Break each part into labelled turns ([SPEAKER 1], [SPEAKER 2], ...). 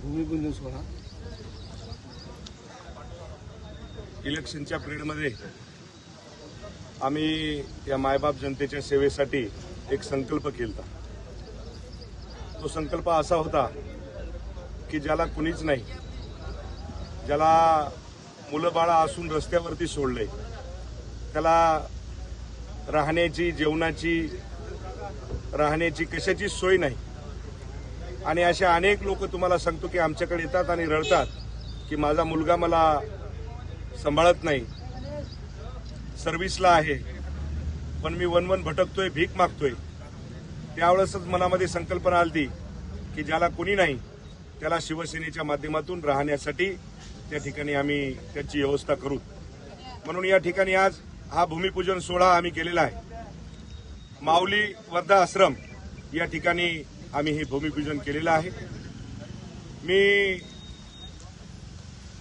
[SPEAKER 1] भूमिपूजन सोहळा
[SPEAKER 2] इलेक्शनच्या पिरियडमध्ये आम्ही या मायबाप जनतेच्या सेवेसाठी एक संकल्प केला. तो संकल्प असा होता की ज्याला कुणीच नाही, ज्याला मुलं बाळा असून रस्त्यावरती सोडले, त्याला राहण्याची, जेवणाची कशाची सोय नाही, आणि असे अनेक लोक तुम्हाला सांगतो की आमच्याकडे येतात आणि रडतात की माझा मुलगा मला सांभाळत नाही, सर्व्हिसला आहे, पण मी वन भटकतोय, भीक मागतोय. त्यावेळेसच मनामध्ये संकल्पना आली की ज्याला कुणी नाही त्याला शिवसेनेच्या माध्यमातून राहण्यासाठी त्या ठिकाणी आम्ही त्याची व्यवस्था करू. म्हणून या ठिकाणी आज हा भूमिपूजन सोहळा आम्ही केलेला आहे. माऊली वर्धा आश्रम या ठिकाणी आम्ही हे भूमिपूजन केलेलं आहे. मी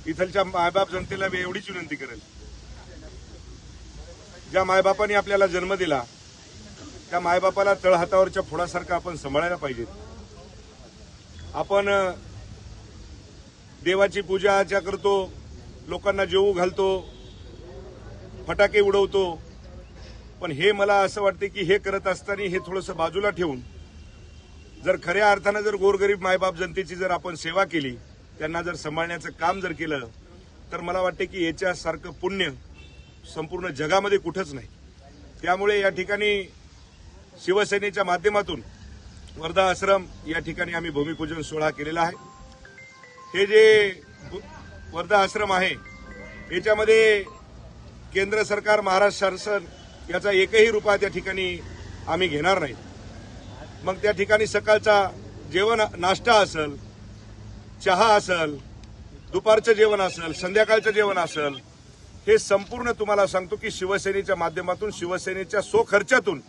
[SPEAKER 2] इथलच्या मायबाप जनतेला एवढीच विनंती करेल, ज्या मायबापाने आपल्याला जन्म दिला त्या मायबापाला तळहातावरच्या फोडासारखं आपण सांभाळायला पाहिजे. आपण देवाची पूजा अर्चा करतो, लोकांना जेवू घालतो, फटाके उडवतो, पण हे मला असं वाटते की हे करत असताना हे थोडंसं बाजूला ठेवून जर खऱ्या अर्थानं जर गोरगरीब मायबाप जनतेची जर आपण सेवा केली, त्यांना जर सांभाळण्याचं काम जर केलं, तर मला वाटते की याच्यासारखं पुण्य संपूर्ण जगामध्ये कुठंच नाही. त्यामुळे या ठिकाणी शिवसेनेच्या माध्यमातून वर्धा आश्रम या ठिकाणी आम्ही भूमिपूजन सोहळा केलेला आहे. हे जे वर्धा आश्रम आहे याच्यामध्ये केंद्र सरकार, महाराष्ट्र शासन याचा एकही रुपया त्या ठिकाणी आम्ही घेणार नाही. मग त्या ठिकाणी सकाळचा जेवण, नाश्ता असेल, चहा असेल, दुपारचं जेवण असेल, संध्याकाळचं जेवण असेल, हे संपूर्ण तुम्हाला सांगतो की शिवसेनेच्या माध्यमातून, शिवसेनेच्या स्वखर्चातून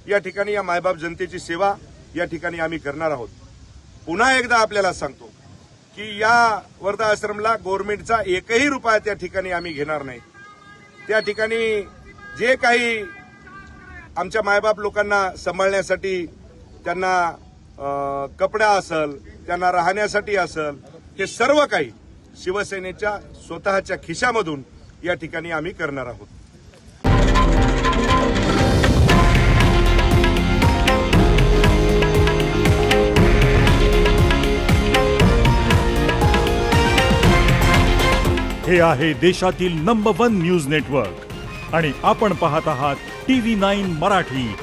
[SPEAKER 2] या ठिकाणी या मायबाप जनतेची सेवा या ठिकाणी आम्ही करणार आहोत. पुन्हा एकदा आपल्याला सांगतो की या वर्धा आश्रमला गव्हर्नमेंटचा एकही रुपया त्या ठिकाणी आम्ही घेणार नाही. त्या ठिकाणी जे काही आमच्या मायबाप लोकांना सांभाळण्यासाठी, त्यांना कपडा असेल, त्यांना राहण्यासाठी असेल, हे सर्व काही शिवसेनेच्या स्वतःच्या खिशामधून या ठिकाणी आम्ही करणार आहोत.
[SPEAKER 3] हे आहे देशातील नंबर 1 न्यूज नेटवर्क आणि आपण पाहत आहात TV9 मराठी,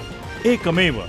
[SPEAKER 3] एकमेव.